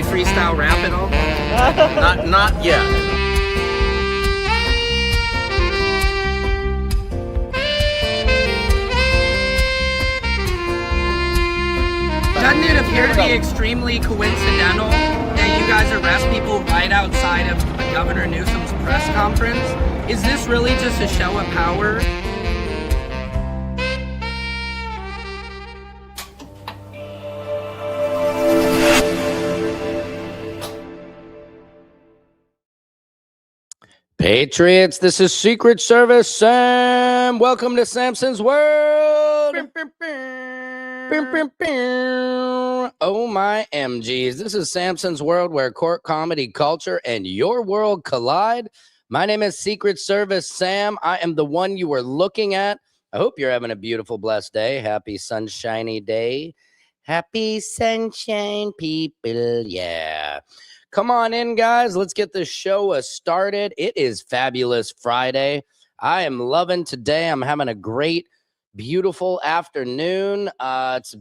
freestyle rap at all? Not yet. Doesn't it appear to be extremely coincidental that you guys arrest people right outside of Governor Newsom's press conference? Is this really just a show of power? Patriots, this is Secret Service Sam. Welcome to Samson's World. Oh my MGs. This is Samson's World, where court, comedy, culture, and your world collide. My name is Secret Service Sam. I am the one you are looking at. I hope you're having a beautiful, blessed day. Happy sunshiny day. Happy sunshine, people. Yeah. Come on in, guys. Let's get this show started. It is Fabulous Friday. I am loving today. I'm having a great, beautiful afternoon. It's,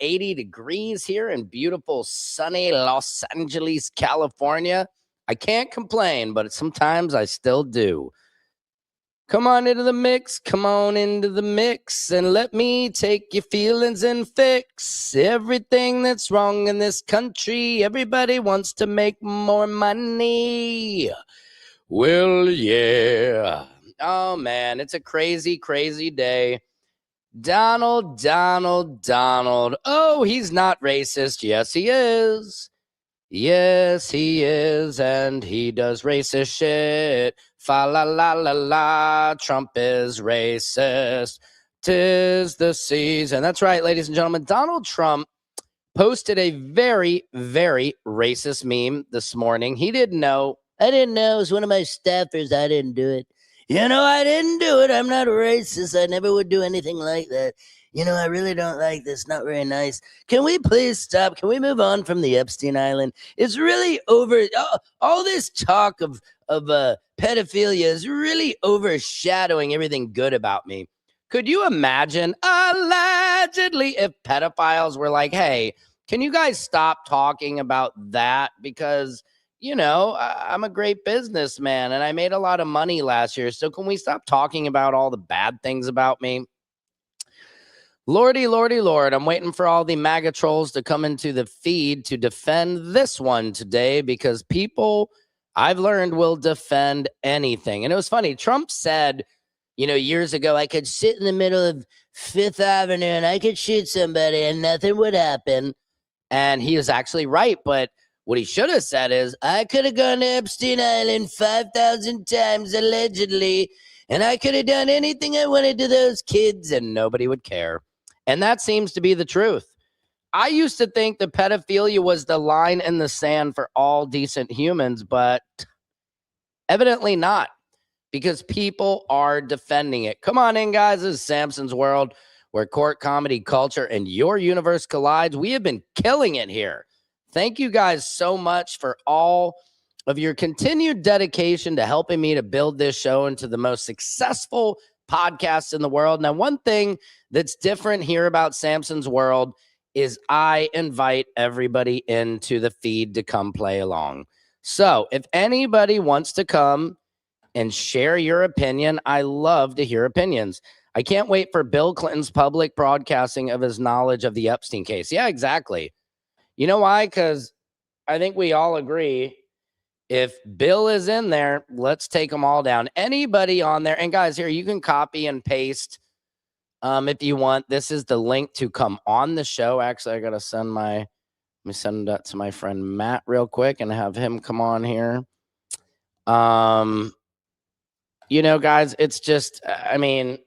80 degrees here in beautiful, sunny Los Angeles, California. I can't complain, but sometimes I still do. Come on into the mix, and let me take your feelings and fix everything that's wrong in this country. Everybody wants to make more money. Well, yeah. Oh, man, it's a crazy, crazy day. Donald. Oh, he's not racist. Yes, he is. Yes, he is, and he does racist shit. Fa la la la la, Trump is racist. 'Tis the season. That's right, ladies and gentlemen. Donald Trump posted a very, very racist meme this morning. He didn't know. I didn't know. It was one of my staffers. I didn't do it. I didn't do it. I'm not racist. I never would do anything like that. I really don't like this. Not very nice. Can we please stop? Can we move on from the Epstein Island? It's really over. All this talk of pedophilia is really overshadowing everything good about me. Could you imagine, allegedly, if pedophiles were like, hey, can you guys stop talking about that? Because, I'm a great businessman and I made a lot of money last year. So can we stop talking about all the bad things about me? Lordy, Lord, I'm waiting for all the MAGA trolls to come into the feed to defend this one today, because people, I've learned, will defend anything. And it was funny. Trump said, years ago, I could sit in the middle of Fifth Avenue and I could shoot somebody and nothing would happen. And he was actually right. But what he should have said is, I could have gone to Epstein Island 5,000 times, allegedly, and I could have done anything I wanted to those kids and nobody would care. And that seems to be the truth. I used to think that pedophilia was the line in the sand for all decent humans, but evidently not, because people are defending it. Come on in, guys. This is Samson's World, where court, comedy, culture, and your universe collides. We have been killing it here. Thank you guys so much for all of your continued dedication to helping me to build this show into the most successful podcast in the world. Now, one thing that's different here about Samson's World is I invite everybody into the feed to come play along. So if anybody wants to come and share your opinion, I love to hear opinions. I can't wait for Bill Clinton's public broadcasting of his knowledge of the Epstein case. Yeah, exactly. You know why? Because I think we all agree, if Bill is in there, let's take them all down. Anybody on there. And guys, here, you can copy and paste if you want. This is the link to come on the show. Actually, I got to let me send that to my friend Matt real quick and have him come on here. Guys, it's just, I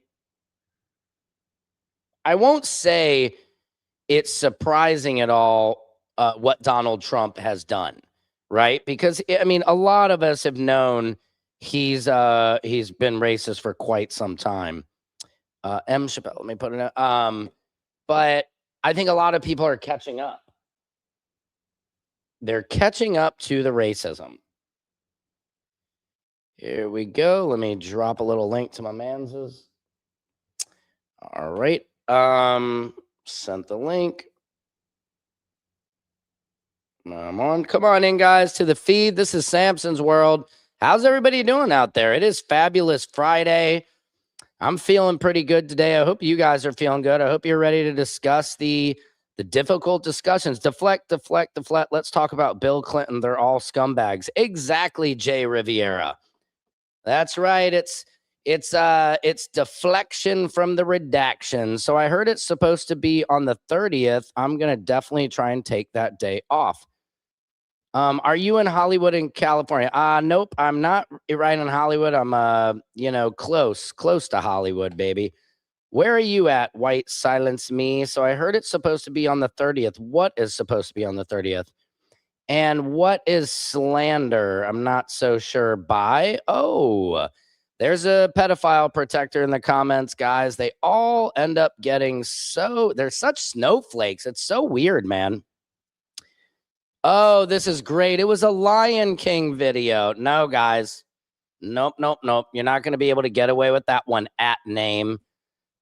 won't say it's surprising at all what Donald Trump has done. Right? Because, a lot of us have known he's been racist for quite some time. M. Chappelle, let me put it out. But I think a lot of people are catching up. They're catching up to the racism. Here we go. Let me drop a little link to my man's. All right. Sent the link. Come on in, guys, to the feed. This is Samson's World. How's everybody doing out there? It is Fabulous Friday. I'm feeling pretty good today. I hope you guys are feeling good. I hope you're ready to discuss the difficult discussions. Deflect. Let's talk about Bill Clinton. They're all scumbags. Exactly, Jay Riviera. That's right. It's deflection from the redaction. So I heard it's supposed to be on the 30th. I'm gonna definitely try and take that day off. Are you in Hollywood in California? Nope, I'm not right in Hollywood. I'm close to Hollywood, baby. Where are you at? White silence me. So I heard it's supposed to be on the 30th. What is supposed to be on the 30th? And what is slander? I'm not so sure. By there's a pedophile protector in the comments, guys. They all end up getting they're such snowflakes. It's so weird, man. Oh, this is great. It was a Lion King video. No, guys. Nope. You're not going to be able to get away with that one at name.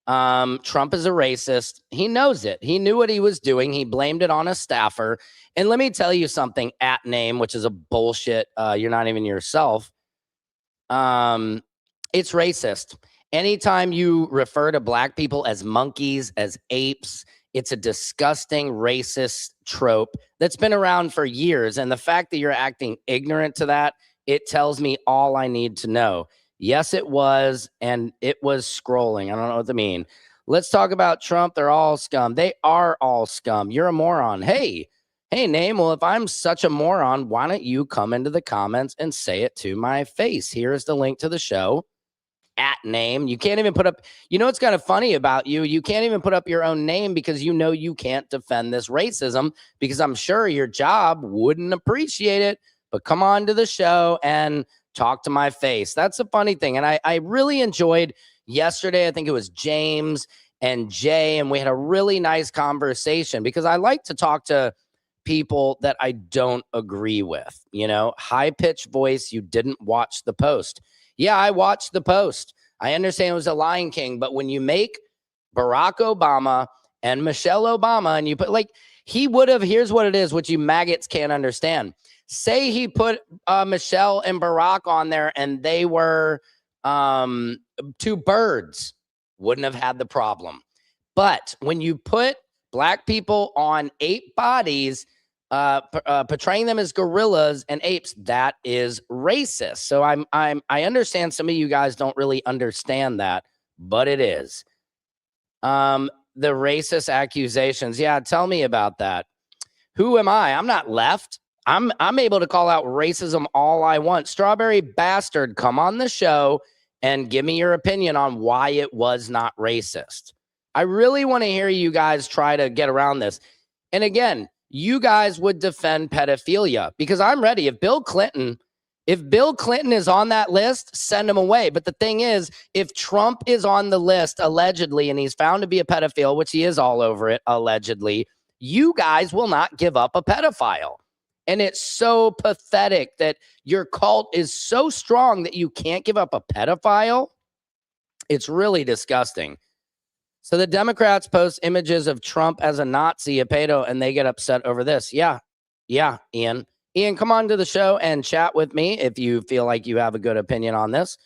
Trump is a racist. He knows it. He knew what he was doing. He blamed it on a staffer. And let me tell you something, at name, which is a bullshit. You're not even yourself. It's racist. Anytime you refer to black people as monkeys, as apes, it's a disgusting racist trope that's been around for years. And the fact that you're acting ignorant to that, it tells me all I need to know. Yes, it was. And it was scrolling. I don't know what to mean. Let's talk about Trump. They're all scum. They are all scum. You're a moron. Hey, Name. Well, if I'm such a moron, why don't you come into the comments and say it to my face? Here's the link to the show. At name. You can't even put up, what's kind of funny about you? You can't even put up your own name because you can't defend this racism, because I'm sure your job wouldn't appreciate it. But come on to the show and talk to my face. That's a funny thing. And I really enjoyed yesterday. I think it was James and Jay, and we had a really nice conversation, because I like to talk to people that I don't agree with. High-pitched voice. You didn't watch the post. Yeah, I watched the post. I understand it was a Lion King, but when you make Barack Obama and Michelle Obama and you put he would have, here's what it is, which you maggots can't understand. Say he put Michelle and Barack on there and they were two birds, wouldn't have had the problem. But when you put black people on ape bodies, portraying them as gorillas and apes, that is racist. So I understand some of you guys don't really understand that, but it is. The racist accusations. Yeah, tell me about that. Who am I? I'm not left. I'm able to call out racism all I want. Strawberry Bastard, come on the show and give me your opinion on why it was not racist. I really want to hear you guys try to get around this. And again, you guys would defend pedophilia, because I'm ready. If Bill Clinton is on that list, send him away. But the thing is, if Trump is on the list, allegedly, and he's found to be a pedophile, which he is all over it, allegedly, you guys will not give up a pedophile. And it's so pathetic that your cult is so strong that you can't give up a pedophile. It's really disgusting. So the Democrats post images of Trump as a Nazi, a pedo, and they get upset over this. Yeah, Ian. Ian, come on to the show and chat with me if you feel like you have a good opinion on this.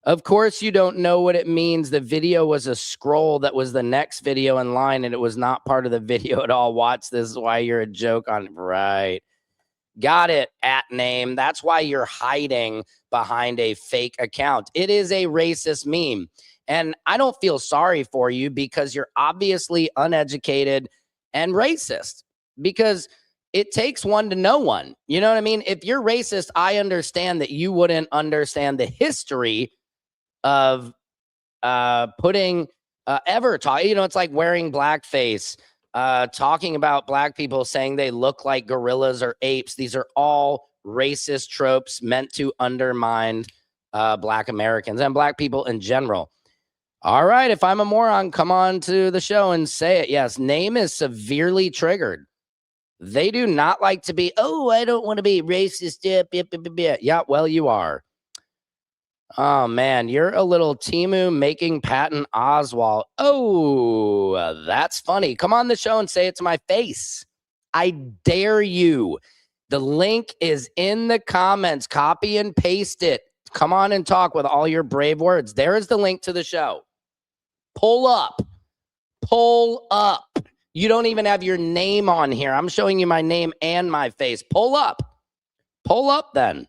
Of course, you don't know what it means. The video was a scroll that was the next video in line, and it was not part of the video at all. Watch this is why you're a joke on. Right. Got it, at name. That's why you're hiding behind a fake account. It is a racist meme. And I don't feel sorry for you, because you're obviously uneducated and racist, because it takes one to know one. You know what I mean? If you're racist, I understand that you wouldn't understand the history of putting ever talk. It's like wearing blackface, talking about black people, saying they look like gorillas or apes. These are all racist tropes meant to undermine black Americans and black people in general. All right, if I'm a moron, come on to the show and say it. Yes, name is severely triggered. They do not like to be, I don't want to be racist. Yeah, well, you are. Oh, man, you're a little Timu making Patton Oswalt. Oh, that's funny. Come on the show and say it to my face. I dare you. The link is in the comments. Copy and paste it. Come on and talk with all your brave words. There is the link to the show. Pull up. Pull up. You don't even have your name on here. I'm showing you my name and my face. Pull up. Pull up then.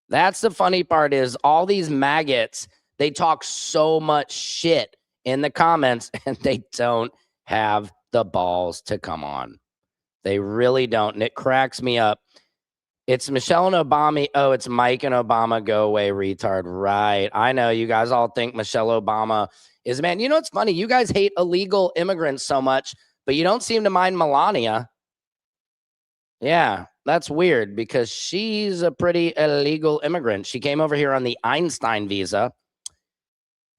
That's the funny part is all these maggots, they talk so much shit in the comments and they don't have the balls to come on. They really don't. And it cracks me up. It's Michelle and Obama. Oh, it's Mike and Obama. Go away, retard. Right. I know you guys all think Michelle Obama is, man. You know, it's funny. You guys hate illegal immigrants so much, but you don't seem to mind Melania. Yeah, that's weird because she's a pretty illegal immigrant. She came over here on the Einstein visa.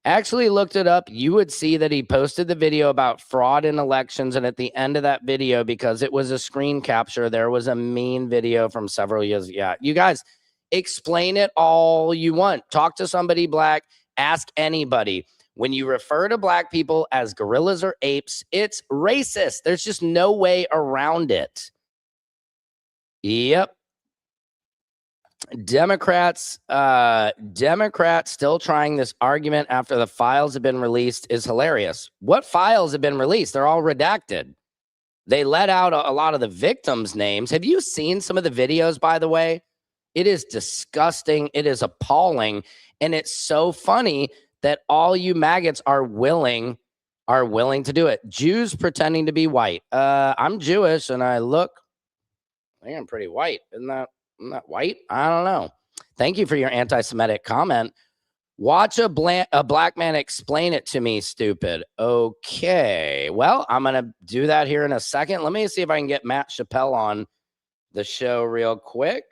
Actually looked it up. You would see that he posted the video about fraud in elections. And at the end of that video, because it was a screen capture, there was a mean video from several years. Yeah, you guys explain it all you want. Talk to somebody black. Ask anybody. When you refer to black people as gorillas or apes, it's racist. There's just no way around it. Yep. Democrats still trying this argument after the files have been released is hilarious. What files have been released? They're all redacted. They let out a lot of the victims' names. Have you seen some of the videos, by the way? It is disgusting. It is appalling. And it's so funny that all you maggots are willing to do it. Jews pretending to be white. I'm Jewish and I think I'm pretty white. Isn't that white? I don't know. Thank you for your anti-Semitic comment. Watch a black man explain it to me, stupid. Okay. Well, I'm going to do that here in a second. Let me see if I can get Matt Chappelle on the show real quick.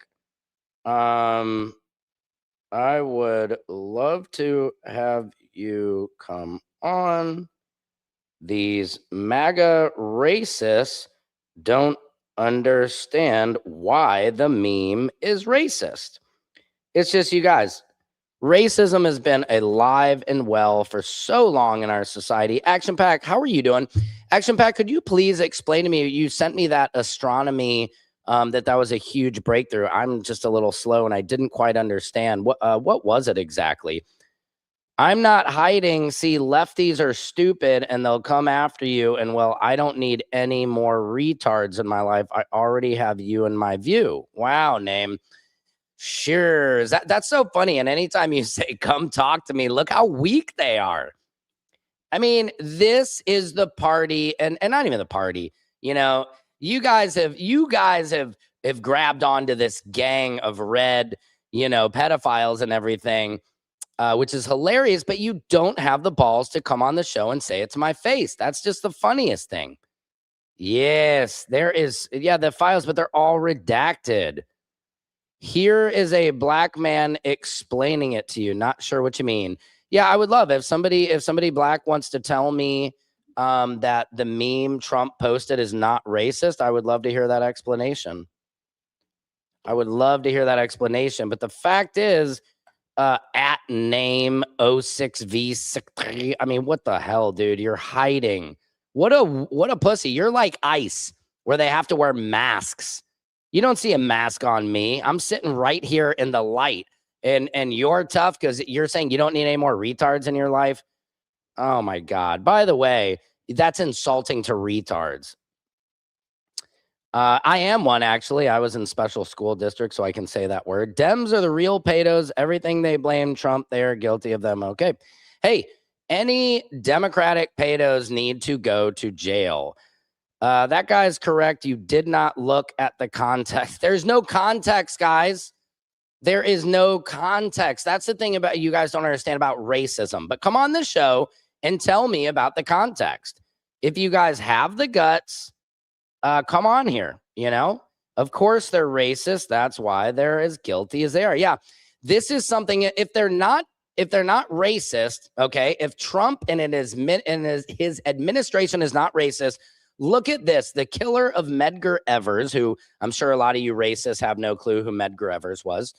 I would love to have you come on. These MAGA racists don't understand why the meme is racist. It's just, you guys, racism has been alive and well for so long in our society. Action Pack, how are you doing? Action Pack, could you please explain to me? You sent me that astronomy, that was a huge breakthrough. I'm just a little slow and I didn't quite understand. What was it exactly? I'm not hiding. See, lefties are stupid and they'll come after you. And well, I don't need any more retards in my life. I already have you in my view. Wow, name. Sure. That's so funny. And anytime you say, come talk to me, look how weak they are. I mean, this is the party and not even the party. You know, you guys have grabbed onto this gang of red, pedophiles and everything. Which is hilarious, but you don't have the balls to come on the show and say it to my face. That's just the funniest thing. Yes, there is. Yeah, the files, but they're all redacted. Here is a black man explaining it to you. Not sure what you mean. Yeah, I would love if somebody black wants to tell me that the meme Trump posted is not racist. I would love to hear that explanation. But the fact is, at name 06V63. I mean, what the hell, dude? You're hiding. What a pussy. You're like ICE, where they have to wear masks. You don't see a mask on me. I'm sitting right here in the light. And you're tough because you're saying you don't need any more retards in your life. Oh my God. By the way, that's insulting to retards. I am one, actually. I was in special school district, so I can say that word. Dems are the real pedos. Everything they blame Trump, they are guilty of them. Okay. Hey, any Democratic pedos need to go to jail. That guy's correct. You did not look at the context. There's no context, guys. There is no context. That's the thing about you guys don't understand about racism. But come on the show and tell me about the context. If you guys have the guts, come on here, Of course they're racist. That's why they're as guilty as they are. Yeah, this is something. If they're not racist, okay, if Trump and his administration is not racist, look at this. The killer of Medgar Evers, who I'm sure a lot of you racists have no clue who Medgar Evers was.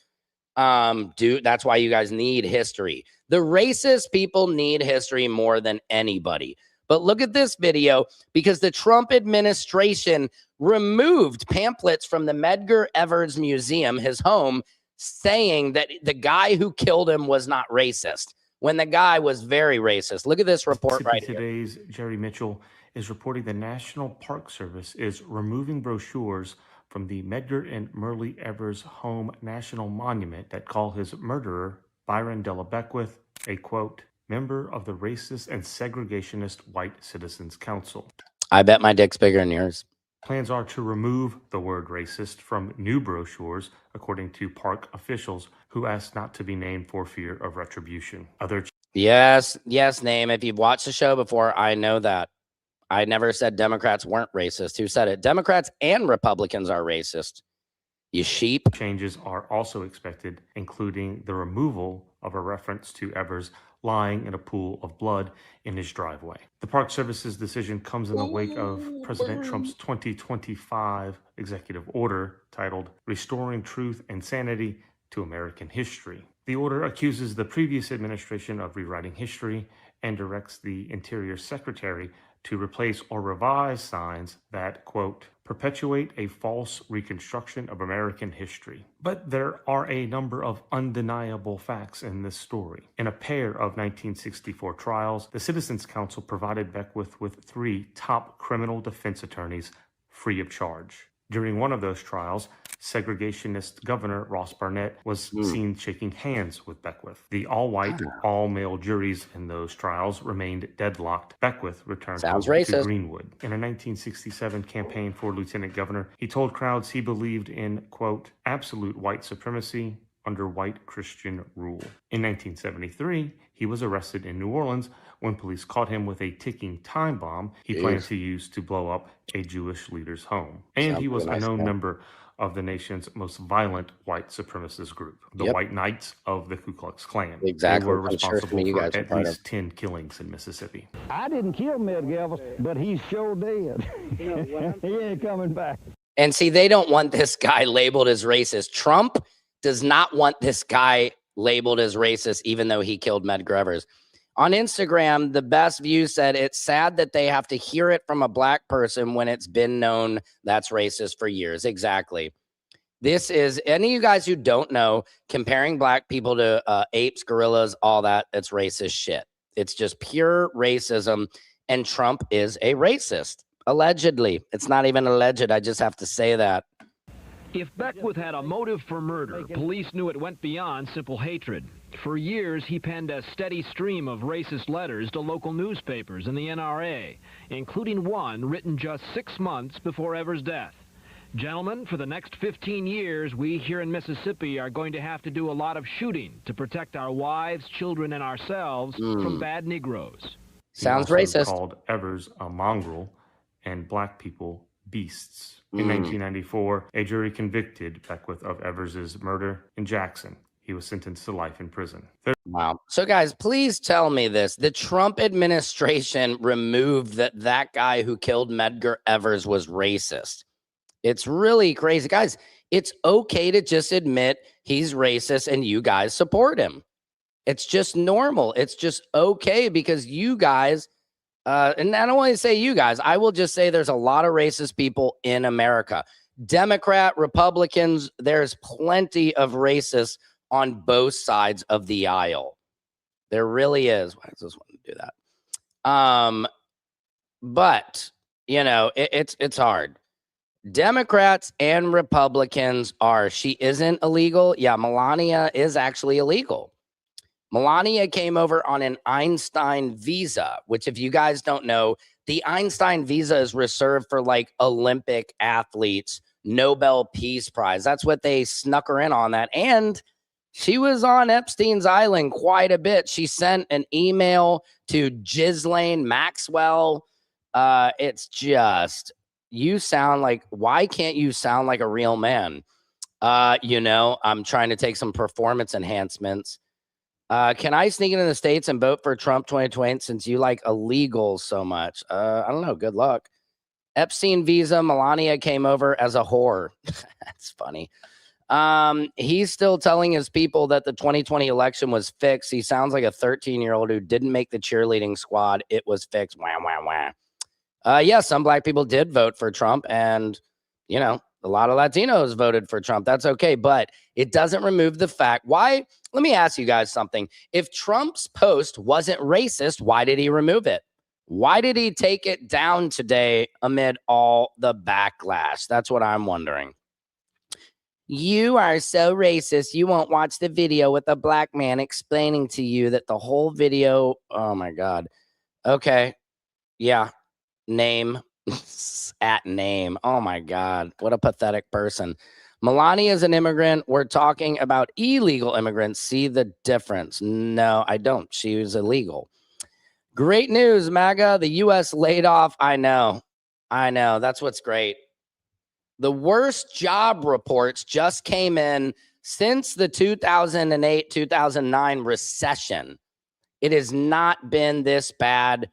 That's why you guys need history. The racist people need history more than anybody. But look at this video, because the Trump administration removed pamphlets from the Medgar Evers Museum, his home, saying that the guy who killed him was not racist, when the guy was very racist. Look at this report right here. Today's Jerry Mitchell is reporting the National Park Service is removing brochures from the Medgar and Merle Evers Home National Monument that call his murderer, Byron Della Beckwith, a, quote, member of the Racist and Segregationist White Citizens Council. I bet my dick's bigger than yours. Plans are to remove the word racist from new brochures, according to park officials who asked not to be named for fear of retribution. Yes, name. If you've watched the show before, I know that. I never said Democrats weren't racist. Who said it? Democrats and Republicans are racist. You sheep. Changes are also expected, including the removal of a reference to Evers lying in a pool of blood in his driveway. The Park Service's decision comes in the wake of President Trump's 2025 executive order titled Restoring Truth and Sanity to American History. The order accuses the previous administration of rewriting history and directs the Interior Secretary to replace or revise signs that, quote, perpetuate a false reconstruction of American history. But there are a number of undeniable facts in this story. In a pair of 1964 trials, the Citizens Council provided Beckwith with 3 top criminal defense attorneys free of charge. During one of those trials, segregationist Governor Ross Barnett was seen shaking hands with Beckwith. The all-white, all-male juries in those trials remained deadlocked. Beckwith returned to Greenwood. In a 1967 campaign for lieutenant governor, he told crowds he believed in, quote, absolute white supremacy under white Christian rule. In 1973, he was arrested in New Orleans when police caught him with a ticking time bomb he planned to use to blow up a Jewish leader's home. And he was a known member of the nation's most violent white supremacist group, the White Knights of the Ku Klux Klan. Exactly. They were responsible for at least 10 killings in Mississippi. I didn't kill Medgar Evers, but he's sure dead. He ain't coming back. And see, they don't want this guy labeled as racist. Trump does not want this guy labeled as racist, even though he killed Medgar Evers. On Instagram, the best view said, it's sad that they have to hear it from a black person when it's been known that's racist for years. Exactly. This is, any of you guys who don't know, comparing black people to apes, gorillas, all that, it's racist shit. It's just pure racism. And Trump is a racist, allegedly. It's not even alleged. I just have to say that. If Beckwith had a motive for murder, police knew it went beyond simple hatred. For years, he penned a steady stream of racist letters to local newspapers and the NRA, including one written just 6 months before Evers' death. Gentlemen, for the next 15 years, we here in Mississippi are going to have to do a lot of shooting to protect our wives, children, and ourselves from bad Negroes. Sounds He also racist. Called Evers a mongrel and black people beasts. In 1994, a jury convicted Beckwith of Evers' murder in Jackson. He was sentenced to life in prison. Wow. So, guys, please tell me this. The Trump administration removed that guy who killed Medgar Evers was racist. It's really crazy. Guys, it's okay to just admit he's racist and you guys support him. It's just normal. It's just okay because you guys... and I don't want to say you guys. I will just say there's a lot of racist people in America. Democrat, Republicans, there's plenty of racists on both sides of the aisle. There really is. Why does this one do that? But, you know, it's hard. Democrats and Republicans are, she isn't illegal. Yeah, Melania is actually illegal. Melania came over on an Einstein visa, which if you guys don't know, the Einstein visa is reserved for like Olympic athletes, Nobel Peace Prize. That's what they snuck her in on that. And she was on Epstein's Island quite a bit. She sent an email to Ghislaine Maxwell. It's just, you sound like, why can't you sound like a real man? You know, I'm trying to take some performance enhancements. Can I sneak into the States and vote for Trump 2020 since you like illegal so much? I don't know. Good luck. Epstein visa. Melania came over as a whore. That's funny. He's still telling his people that the 2020 election was fixed. He sounds like a 13-year-old who didn't make the cheerleading squad. It was fixed. Wah, wah, wah. Yeah, some black people did vote for Trump, and, you know, a lot of Latinos voted for Trump. That's okay, but it doesn't remove the fact. Why? Let me ask you guys something. If Trump's post wasn't racist, why did he remove it? Why did he take it down today amid all the backlash? That's what I'm wondering. You are so racist. You won't watch the video with a black man explaining to you that the whole video. Oh, my God. Okay. Yeah. Name. At name. Oh, my God. What a pathetic person. Melania is an immigrant. We're talking about illegal immigrants. See the difference? No, I don't. She was illegal. Great news, MAGA. The U.S. laid off. I know. That's what's great. The worst job reports just came in since the 2008-2009 recession. It has not been this bad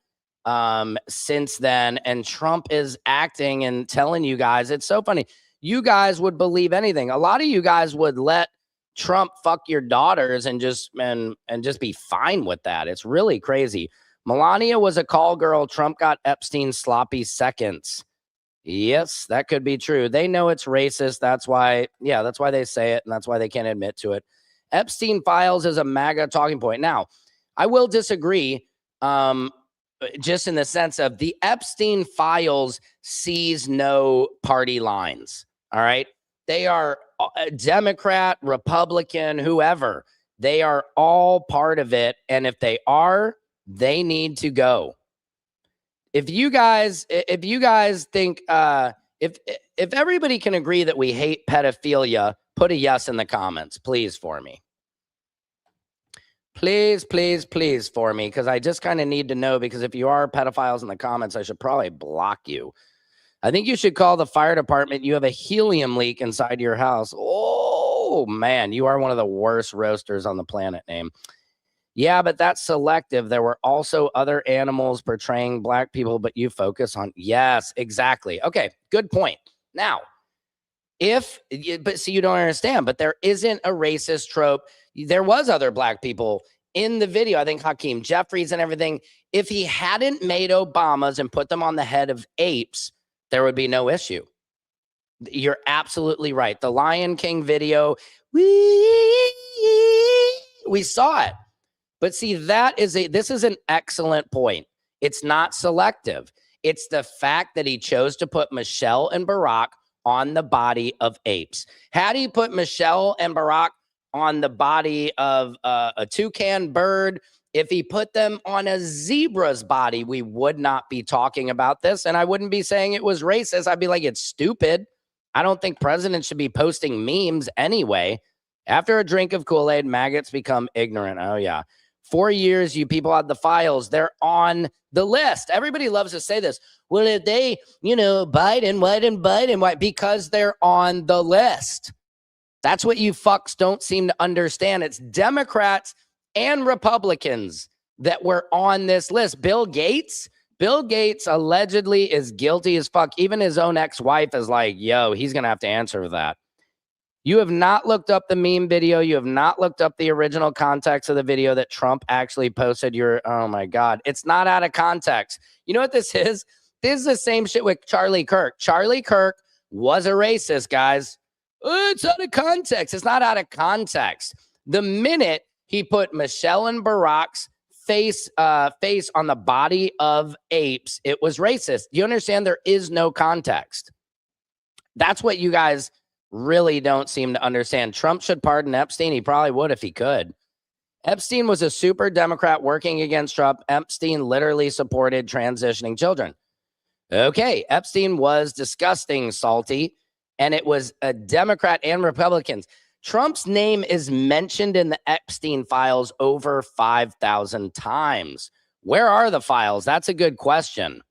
since then. And Trump is acting and telling you guys, it's so funny. You guys would believe anything. A lot of you guys would let Trump fuck your daughters and just be fine with that. It's really crazy. Melania was a call girl. Trump got Epstein's sloppy seconds. Yes, that could be true. They know it's racist. That's why they say it, and that's why they can't admit to it. Epstein files is a MAGA talking point. Now, I will disagree, just in the sense of the Epstein files sees no party lines. All right. They are Democrat, Republican, whoever. They are all part of it. And if they are, they need to go. If you guys think if everybody can agree that we hate pedophilia, put a yes in the comments, please, for me. Please for me, because I just kind of need to know, because if you are pedophiles in the comments, I should probably block you. I think you should call the fire department. You have a helium leak inside your house. Oh, man, you are one of the worst roasters on the planet, name. Yeah, but that's selective. There were also other animals portraying black people, but you focus on. Yes, exactly. Okay, good point. Now, but see, you don't understand, but there isn't a racist trope. There was other black people in the video. I think Hakeem Jeffries and everything. If he hadn't made Obamas and put them on the head of apes, there would be no issue. You're absolutely right. The Lion King video, we saw it. But see, this is an excellent point. It's not selective. It's the fact that he chose to put Michelle and Barack on the body of apes. Had he put Michelle and Barack on the body of a toucan bird, if he put them on a zebra's body, we would not be talking about this. And I wouldn't be saying it was racist. I'd be like, it's stupid. I don't think presidents should be posting memes anyway. After a drink of Kool-Aid, maggots become ignorant. Oh, yeah. 4 years, you people had the files. They're on the list. Everybody loves to say this. Well, if they, Biden, why? Because they're on the list. That's what you fucks don't seem to understand. It's Democrats and Republicans that were on this list. Bill Gates allegedly is guilty as fuck. Even his own ex-wife is like, yo, he's going to have to answer for that. You have not looked up the meme video. You have not looked up the original context of the video that Trump actually posted. Oh my God. It's not out of context. You know what this is? This is the same shit with Charlie Kirk. Charlie Kirk was a racist, guys. It's out of context. It's not out of context. The minute he put Michelle and Barack's face on the body of apes, it was racist. You understand? There is no context. That's what you guys really don't seem to understand. Trump should pardon Epstein. He probably would if he could. Epstein was a super Democrat working against Trump. Epstein literally supported transitioning children. Okay, Epstein was disgusting, salty, and it was a Democrat and Republicans. Trump's name is mentioned in the Epstein files over 5,000 times. Where are the files? That's a good question.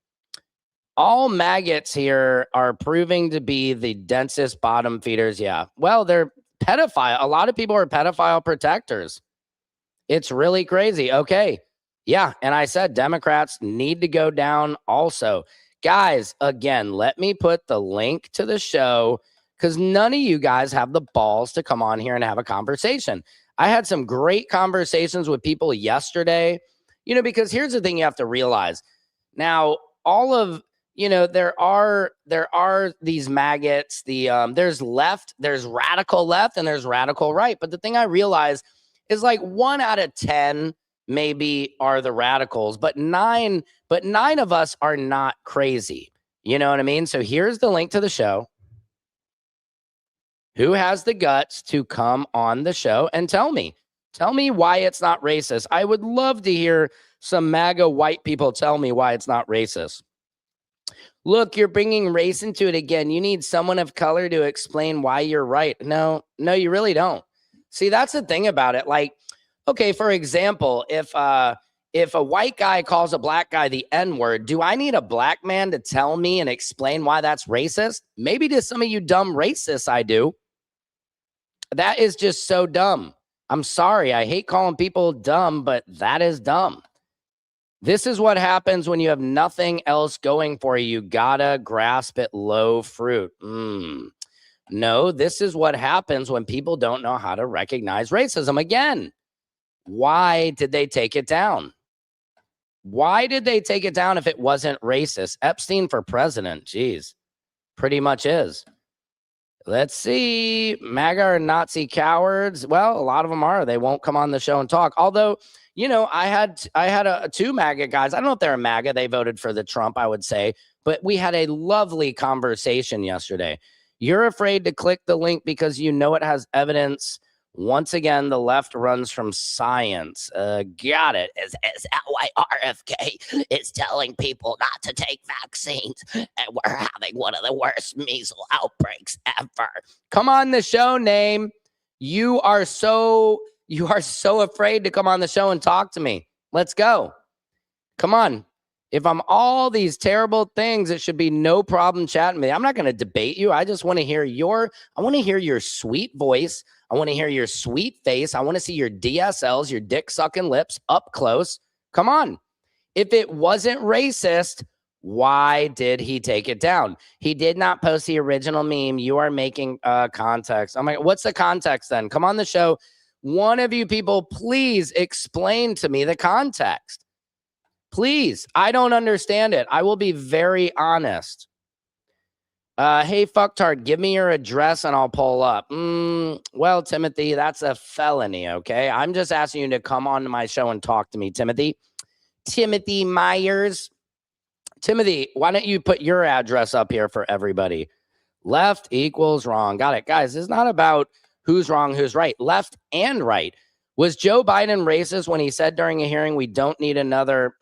All maggots here are proving to be the densest bottom feeders. Yeah. Well, they're pedophile. A lot of people are pedophile protectors. It's really crazy. Okay. Yeah. And I said Democrats need to go down also. Guys, again, let me put the link to the show because none of you guys have the balls to come on here and have a conversation. I had some great conversations with people yesterday, because here's the thing you have to realize. Now, all of, there are these maggots, there's radical left and there's radical right. But the thing I realize is like 1 out of 10 maybe are the radicals, but nine of us are not crazy. You know what I mean? So here's the link to the show. Who has the guts to come on the show and tell me why it's not racist? I would love to hear some MAGA white people tell me why it's not racist. Look, you're bringing race into it again. You need someone of color to explain why you're right. No, you really don't. See, that's the thing about it. Like, okay, for example, if a white guy calls a black guy the N-word, do I need a black man to tell me and explain why that's racist? Maybe to some of you dumb racists, I do. That is just so dumb. I'm sorry. I hate calling people dumb, but that is dumb. This is what happens when you have nothing else going for you. You gotta grasp at low fruit. No, this is what happens when people don't know how to recognize racism. Again, why did they take it down? Why did they take it down if it wasn't racist? Epstein for president. Geez, pretty much is. Let's see. MAGA are Nazi cowards. Well, a lot of them are. They won't come on the show and talk. Although, I had two MAGA guys. I don't know if they're MAGA. They voted for the Trump, I would say. But we had a lovely conversation yesterday. You're afraid to click the link because you know it has evidence. Once again, the left runs from science. Got it. Is that why RFK is telling people not to take vaccines? And we're having one of the worst measles outbreaks ever. Come on the show, Name. You are so afraid to come on the show and talk to me. Let's go. Come on. If I'm all these terrible things, it should be no problem chatting with me. I'm not going to debate you. I just want to hear your sweet voice. I want to hear your sweet face. I want to see your DSLs, your dick sucking lips up close. Come on. If it wasn't racist, why did he take it down? He did not post the original meme. You are making context. I'm like, what's the context then? Come on the show. One of you people, please explain to me the context. Please. I don't understand it. I will be very honest. Hey, fucktard, give me your address and I'll pull up. Well, Timothy, that's a felony, okay? I'm just asking you to come on to my show and talk to me, Timothy. Timothy Myers. Timothy, why don't you put your address up here for everybody? Left equals wrong. Got it. Guys, it's not about who's wrong, who's right. Left and right. Was Joe Biden racist when he said during a hearing, we don't need another?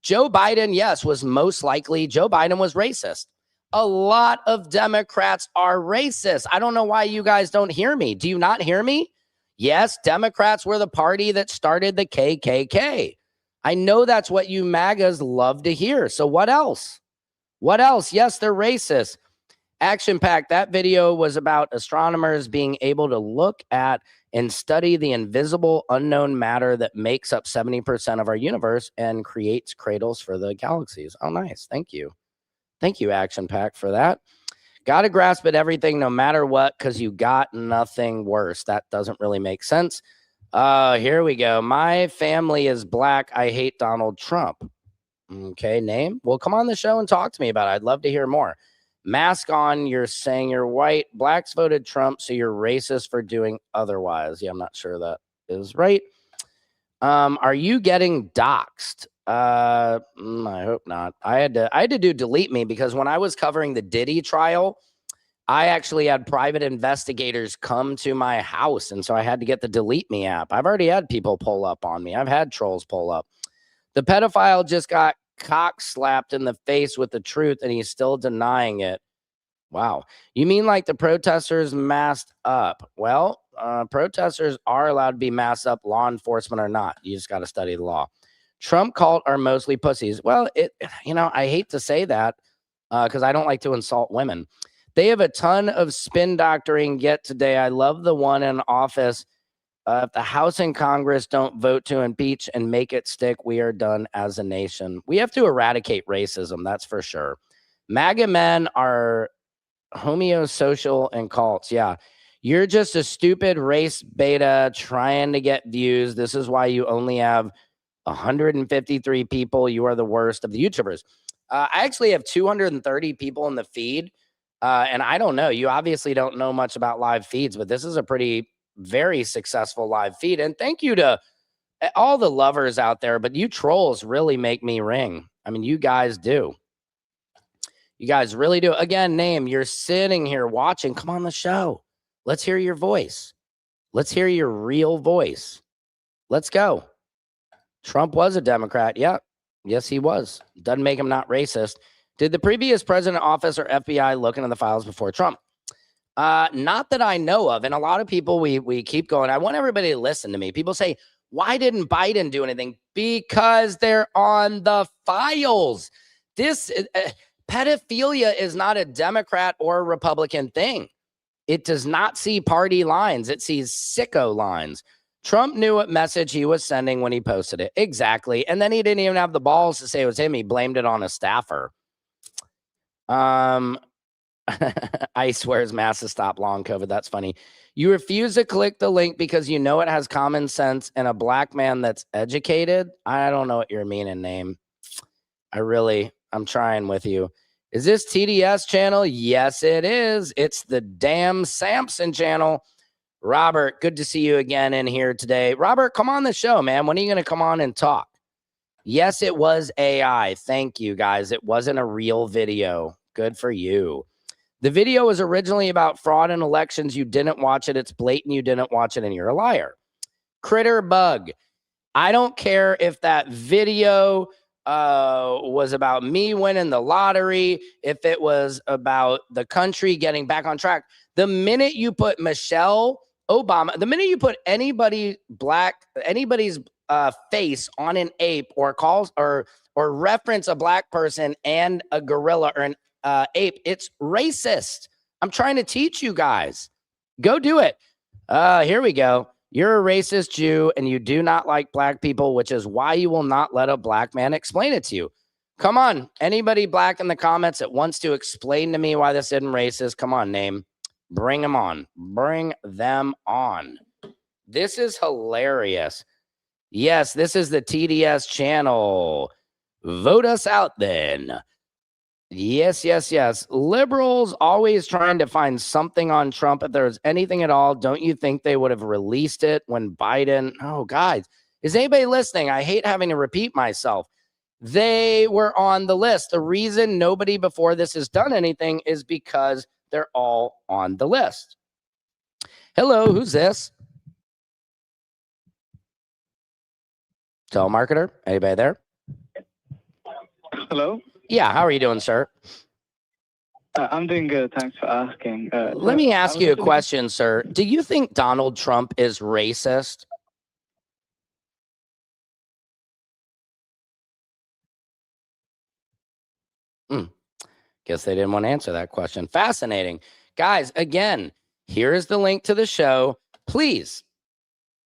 Joe Biden, yes, was most likely. Joe Biden was racist. A lot of Democrats are racist. I don't know why you guys don't hear me. Do you not hear me? Yes, Democrats were the party that started the KKK. I know that's what you MAGAs love to hear. So what else? What else? Yes, they're racist. Action Pack, that video was about astronomers being able to look at and study the invisible unknown matter that makes up 70% of our universe and creates cradles for the galaxies. Oh, nice. Thank you. Thank you, Action Pack, for that. Got to grasp at everything no matter what because you got nothing worse. That doesn't really make sense. Here we go. My family is black. I hate Donald Trump. Okay, Name. Well, come on the show and talk to me about it. I'd love to hear more. Mask on, you're saying you're white. Blacks voted Trump, so you're racist for doing otherwise. Yeah, I'm not sure that is right. Are you getting doxxed? I hope not. I had to do delete me because when I was covering the Diddy trial, I actually had private investigators come to my house, and so I had to get the delete me app. I've already had people pull up on me. I've had trolls pull up. The pedophile just got cock slapped in the face with the truth and he's still denying it. Wow. You mean like the protesters masked up? Well, protesters are allowed to be masked up, law enforcement or not. You just got to study the law. Trump cult are mostly pussies. Well, I hate to say that because I don't like to insult women. They have a ton of spin doctoring yet today. I love the one in office. If the House and Congress don't vote to impeach and make it stick, we are done as a nation. We have to eradicate racism, that's for sure. MAGA men are Homosocial and cults. Yeah. You're just a stupid race beta trying to get views. This is why you only have 153 people. You are the worst of the YouTubers. I actually have 230 people in the feed. And I don't know. You obviously don't know much about live feeds, but this is a very successful live feed. And thank you to all the lovers out there. But you trolls really make me ring. I mean, you guys do. You guys really do. Again, name, you're sitting here watching. Come on the show. Let's hear your voice. Let's hear your real voice. Let's go. Trump was a Democrat. Yeah. Yes, he was. Doesn't make him not racist. Did the previous president office or FBI look into the files before Trump? Not that I know of. And a lot of people, we keep going. I want everybody to listen to me. People say, why didn't Biden do anything? Because they're on the files. This pedophilia is not a Democrat or a Republican thing. It does not see party lines. It sees sicko lines. Trump knew what message he was sending when he posted it. Exactly. And then he didn't even have the balls to say it was him. He blamed it on a staffer. I swear his mask to stop long COVID. That's funny. You refuse to click the link because you know it has common sense and a black man that's educated. I don't know what you're meaning, name. I'm trying with you. Is this TDS channel? Yes, it is. It's the damn Samson channel. Robert, good to see you again in here today. Robert, come on the show, man. When are you going to come on and talk? Yes, it was AI. Thank you, guys. It wasn't a real video. Good for you. The video was originally about fraud in elections. You didn't watch it. It's blatant. You didn't watch it, and you're a liar. Critter Bug. I don't care if that video was about me winning the lottery, if it was about the country getting back on track. The minute you put Michelle Obama, the minute you put anybody's face on an ape or reference a black person and a gorilla or an ape, it's racist. I'm trying to teach you guys. Go do it. Here we go. You're a racist Jew and you do not like black people, which is why you will not let a black man explain it to you. Come on. Anybody black in the comments that wants to explain to me why this isn't racist? Come on, name. Bring them on. Bring them on. This is hilarious. Yes, this is the TDS channel. Vote us out then. Yes, yes, yes. Liberals always trying to find something on Trump. If there's anything at all, don't you think they would have released it when Biden? Oh, guys, is anybody listening? I hate having to repeat myself. They were on the list. The reason nobody before this has done anything is because they're all on the list. Hello, who's this? Telemarketer? Anybody there? Hello? Yeah, how are you doing, sir? I'm doing good. Thanks for asking. Let me ask you a question, sir. Do you think Donald Trump is racist? Guess they didn't want to answer that question. Fascinating. Guys, again, here's the link to the show. Please,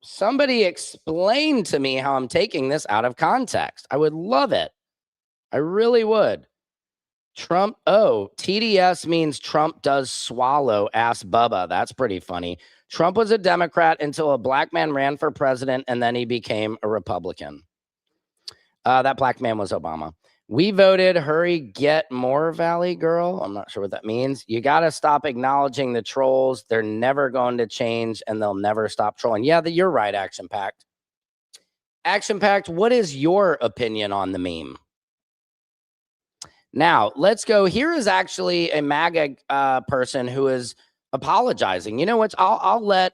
somebody explain to me how I'm taking this out of context. I would love it. I really would. Trump, TDS means Trump does swallow, ass Bubba. That's pretty funny. Trump was a Democrat until a black man ran for president, and then he became a Republican. That black man was Obama. We voted, hurry, get more, Valley Girl. I'm not sure what that means. You got to stop acknowledging the trolls. They're never going to change, and they'll never stop trolling. Yeah, you're right, Action Pact. Action Pact, what is your opinion on the meme? Now, let's go. Here is actually a MAGA person who is apologizing. You know what? I'll let,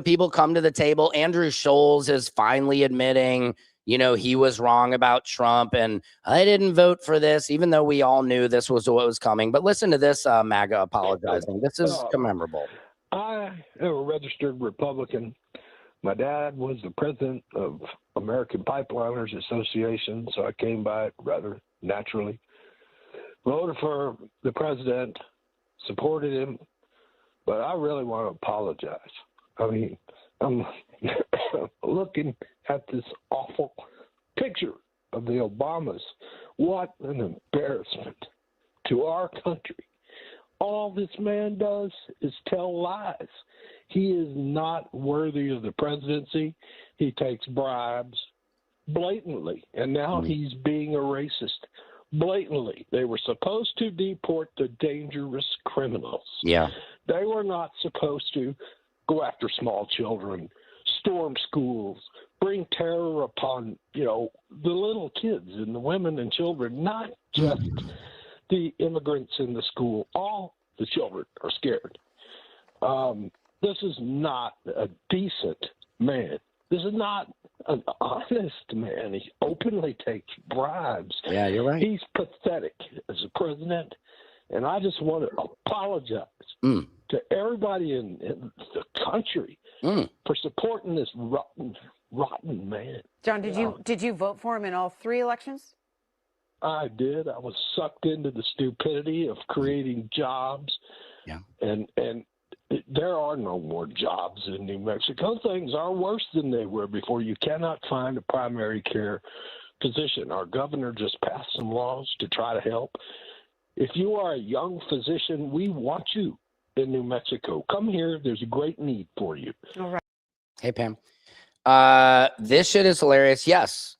people come to the table. Andrew Scholes is finally admitting, he was wrong about Trump and I didn't vote for this, even though we all knew this was what was coming. But listen to this MAGA apologizing. This is commemorable. I am a registered Republican. My dad was the president of American Pipeliners Association, so I came by it rather naturally. Voted for the president, supported him, but I really want to apologize. I mean, I'm looking at this awful picture of the Obamas. What an embarrassment to our country. All this man does is tell lies. He is not worthy of the presidency. He takes bribes blatantly, and now he's being a racist blatantly. They were supposed to deport the dangerous criminals. Yeah. They were not supposed to go after small children, storm schools, bring terror upon, the little kids and the women and children, not just the immigrants in the school. All the children are scared. This is not a decent man. This is not an honest man. He openly takes bribes. Yeah, you're right. He's pathetic as a president, and I just want to apologize to everybody in the country for supporting this rotten man. John, did you vote for him in all 3 elections? I did. I was sucked into the stupidity of creating jobs. Yeah. And there are no more jobs in New Mexico. Things are worse than they were before. You cannot find a primary care physician. Our governor just passed some laws to try to help. If you are a young physician, we want you in New Mexico. Come here. There's a great need for you. All right. Hey, Pam. This shit is hilarious. Yes.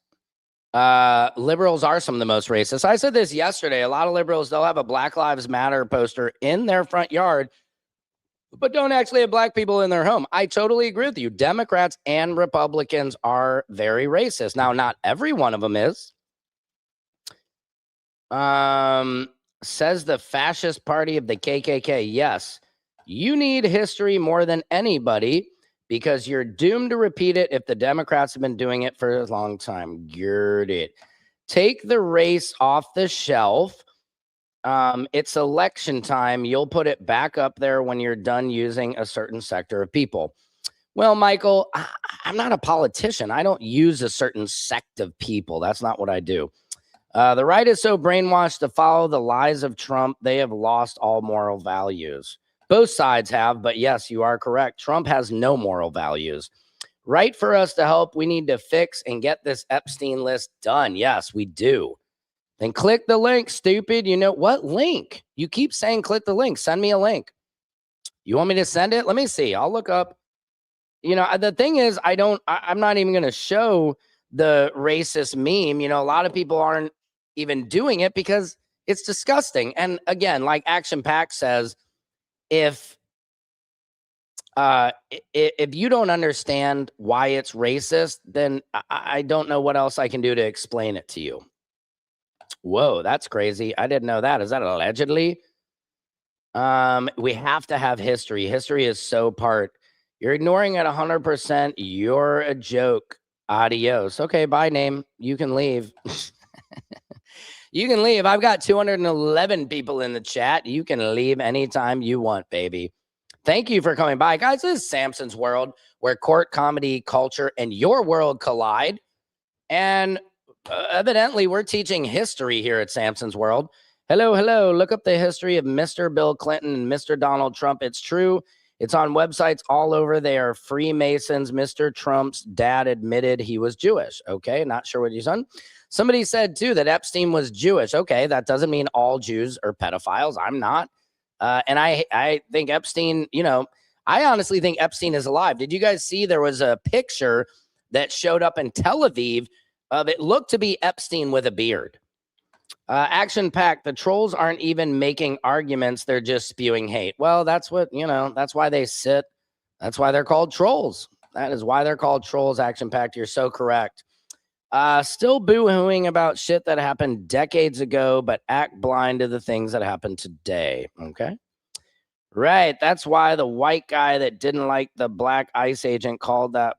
Liberals are some of the most racist. I said this yesterday. A lot of liberals, they'll have a Black Lives Matter poster in their front yard, but don't actually have black people in their home. I totally agree with you. Democrats and Republicans are very racist. Now, not every one of them is. Says the fascist party of the KKK. Yes, you need history more than anybody because you're doomed to repeat it if the Democrats have been doing it for a long time. Gird it. Take the race off the shelf. It's election time. You'll put it back up there when you're done using a certain sector of people. Well, Michael, I'm not a politician. I don't use a certain sect of people. That's not what I do. The right is so brainwashed to follow the lies of Trump, they have lost all moral values. Both sides have, but yes, you are correct. Trump has no moral values. Right for us to help, we need to fix and get this Epstein list done. Yes, we do. Then click the link, stupid. You know what link? You keep saying click the link. Send me a link. You want me to send it? Let me see. I'll look up. The thing is, I'm not even going to show the racist meme. A lot of people aren't even doing it because it's disgusting. And again, like Action Pack says, if you don't understand why it's racist, then I don't know what else I can do to explain it to you. Whoa, that's crazy. I didn't know that. Is that allegedly? We have to have history. History is so part. You're ignoring it 100%. You're a joke. Adios. Okay, bye, name. You can leave. You can leave. I've got 211 people in the chat. You can leave anytime you want, baby. Thank you for coming by. Guys, this is Samson's World, where court, comedy, culture, and your world collide. And evidently, we're teaching history here at Samson's World. Hello. Look up the history of Mr. Bill Clinton and Mr. Donald Trump. It's true. It's on websites all over. They are Freemasons. Mr. Trump's dad admitted he was Jewish. Okay, not sure what he's done. Somebody said, too, that Epstein was Jewish. Okay, that doesn't mean all Jews are pedophiles. I'm not. And I think Epstein, I honestly think Epstein is alive. Did you guys see there was a picture that showed up in Tel Aviv of it looked to be Epstein with a beard? Action Pack, the trolls aren't even making arguments. They're just spewing hate. Well, that's what, that's why they sit. That's why they're called trolls. That is why they're called trolls, Action Pack. You're so correct. Still boo-hooing about shit that happened decades ago, but act blind to the things that happen today. Okay. Right. That's why the white guy that didn't like the black ICE agent called that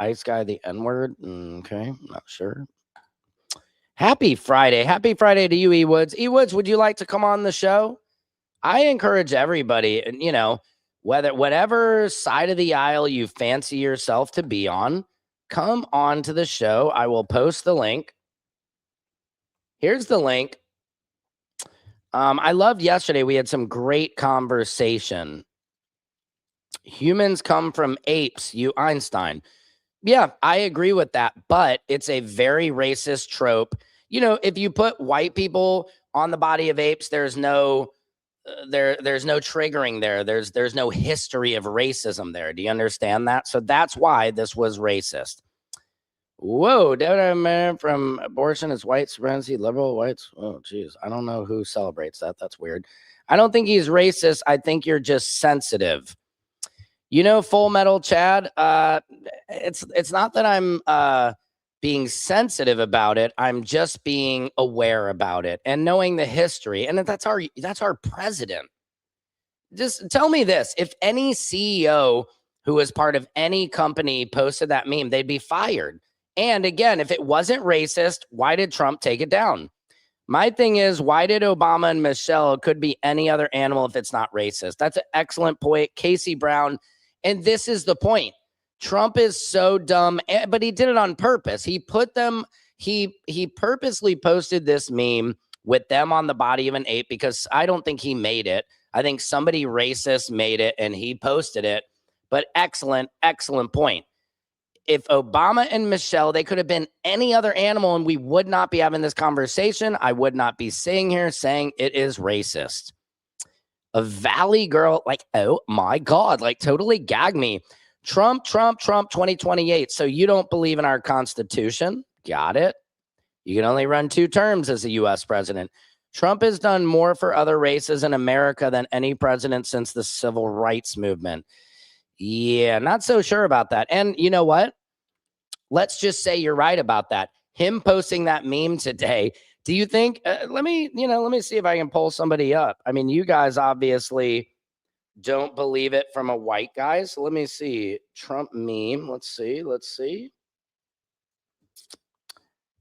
ICE guy the N-word. Okay. Not sure. Happy Friday. Happy Friday to you, E. Woods. E. Woods, would you like to come on the show? I encourage everybody, and whatever side of the aisle you fancy yourself to be on, come on to the show. I will post the link. Here's the link. I loved yesterday. We had some great conversation. Humans come from apes, you Einstein. Yeah, I agree with that, but it's a very racist trope. If you put white people on the body of apes, there's no there's no triggering there. There's no history of racism there. Do you understand that? So that's why this was racist. Whoa, man, from abortion is white supremacy, liberal whites. Oh, geez. I don't know who celebrates that. That's weird. I don't think he's racist. I think you're just sensitive. You know, Full Metal Chad, it's not that I'm being sensitive about it. I'm just being aware about it and knowing the history. And that's our president. Just tell me this. If any CEO who was part of any company posted that meme, they'd be fired. And again, if it wasn't racist, why did Trump take it down? My thing is, why did Obama and Michelle? It could be any other animal if it's not racist. That's an excellent point. Casey Brown. And this is the point. Trump is so dumb, but he did it on purpose. He put them, he purposely posted this meme with them on the body of an ape because I don't think he made it. I think somebody racist made it and he posted it. But excellent, excellent point. If Obama and Michelle, they could have been any other animal and we would not be having this conversation. I would not be sitting here saying it is racist. A Valley girl, like, oh my God, like totally gag me. Trump 2028. So you don't believe in our Constitution? Got it. You can only run 2 terms as a U.S. president. Trump has done more for other races in America than any president since the civil rights movement. Yeah, not so sure about that. And you know what? Let's just say you're right about that. Him posting that meme today. Do you think, let me see if I can pull somebody up. I mean, you guys obviously don't believe it from a white guy. So let me see. Trump meme. Let's see.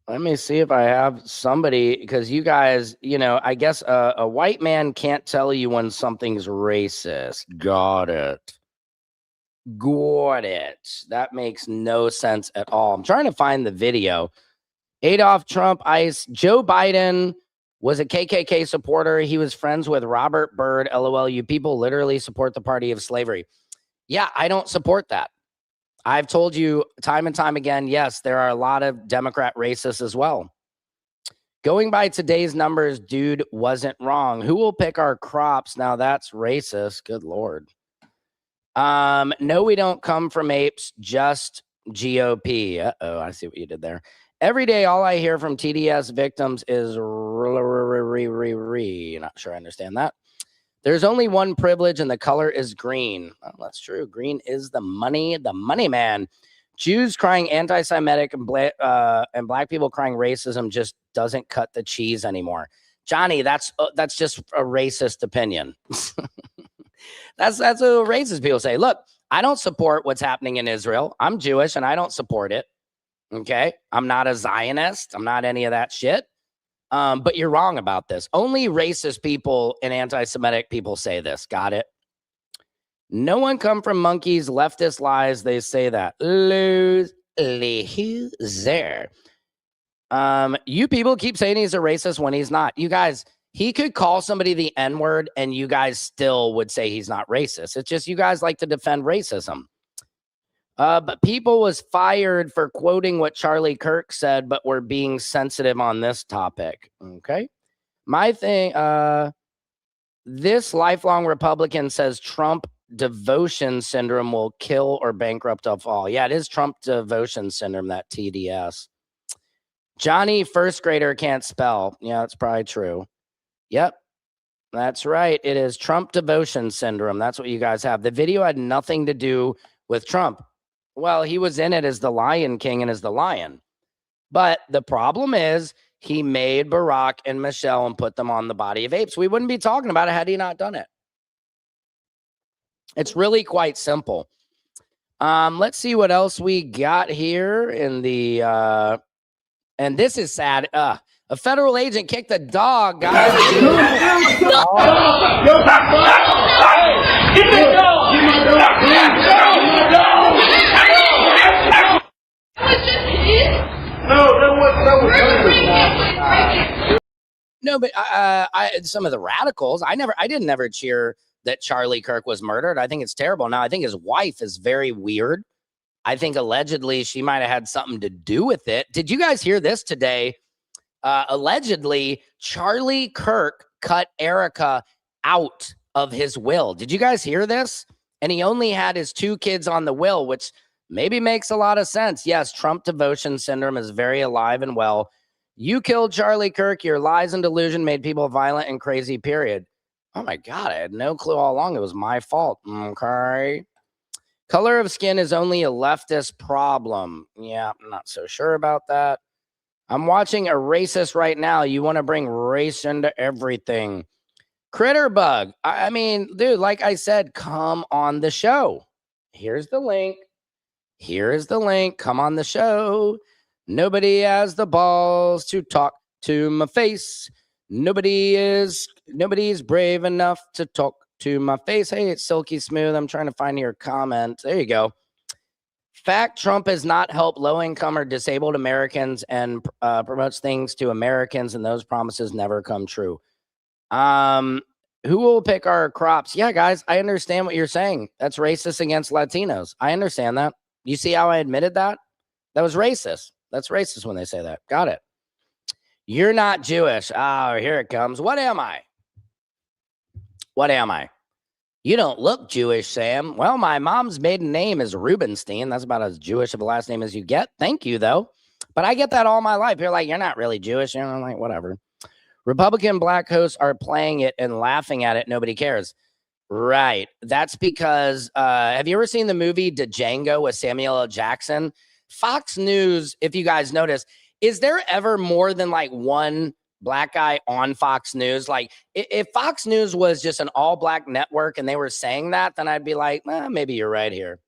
Let me see if I have somebody, because you guys, I guess a white man can't tell you when something's racist. Got it. That makes no sense at all. I'm trying to find the video. Adolf Trump, ICE. Joe Biden was a KKK supporter. He was friends with Robert Byrd. LOL, you people literally support the party of slavery. Yeah, I don't support that. I've told you time and time again, yes, there are a lot of Democrat racists as well. Going by today's numbers, dude wasn't wrong. Who will pick our crops? Now that's racist. Good Lord. No, we don't come from apes, just GOP. Uh-oh, I see what you did there. Every day, all I hear from TDS victims is not sure I understand that. There's only one privilege, and the color is green. Well, that's true. Green is the money man. Jews crying anti-Semitic and black people crying racism just doesn't cut the cheese anymore. Johnny, that's just a racist opinion. That's what racist people say. Look, I don't support what's happening in Israel. I'm Jewish, and I don't support it. Okay? I'm not a Zionist. I'm not any of that shit. But you're wrong about this. Only racist people and anti-Semitic people say this. Got it? No one come from monkeys, leftist lies. They say that. Loser. You people keep saying he's a racist when he's not. You guys, he could call somebody the N-word and you guys still would say he's not racist. It's just you guys like to defend racism. But people was fired for quoting what Charlie Kirk said, but we're being sensitive on this topic. Okay. My thing, this lifelong Republican says Trump devotion syndrome will kill or bankrupt us all. Yeah, it is Trump devotion syndrome, that TDS. Johnny, first grader, can't spell. Yeah, that's probably true. Yep. That's right. It is Trump devotion syndrome. That's what you guys have. The video had nothing to do with Trump. Well, he was in it as the Lion King and as the lion. But the problem is he made Barack and Michelle and put them on the body of apes. We wouldn't be talking about it had he not done it. It's really quite simple. Let's see what else we got here in the and this is sad. A federal agent kicked a dog, guys. No, but some of the radicals, I didn't ever cheer that Charlie Kirk was murdered. I think it's terrible. Now, I think his wife is very weird. I think allegedly she might have had something to do with it. Did you guys hear this today? Allegedly, Charlie Kirk cut Erica out of his will. Did you guys hear this? And he only had his 2 kids on the will, which maybe makes a lot of sense. Yes, Trump devotion syndrome is very alive and well. You killed Charlie Kirk. Your lies and delusion made people violent and crazy, period. Oh my God, I had no clue all along. It was my fault. Okay. Color of skin is only a leftist problem. Yeah, I'm not so sure about that. I'm watching a racist right now. You want to bring race into everything. Critterbug. I mean, dude, like I said, come on the show. Here's the link. Here is the link. Come on the show. Nobody has the balls to talk to my face. Nobody's brave enough to talk to my face. Hey, it's Silky Smooth. I'm trying to find your comment. There you go. Fact: Trump has not helped low-income or disabled Americans and promotes things to Americans, and those promises never come true. Who will pick our crops? Yeah, guys, I understand what you're saying. That's racist against Latinos. I understand that. You see how I admitted that? That was racist. That's racist when they say that. Got it. You're not Jewish. Oh, here it comes. What am I? What am I? You don't look Jewish, Sam. Well, my mom's maiden name is Rubenstein. That's about as Jewish of a last name as you get. Thank you, though. But I get that all my life. You're like, you're not really Jewish. And I'm like, whatever. Republican black hosts are playing it and laughing at it. Nobody cares. Right. That's because, have you ever seen the movie Django with Samuel L. Jackson? Fox News, if you guys notice, is there ever more than like one black guy on Fox News? Like, if Fox News was just an all-black network and they were saying that, then I'd be like, maybe you're right here.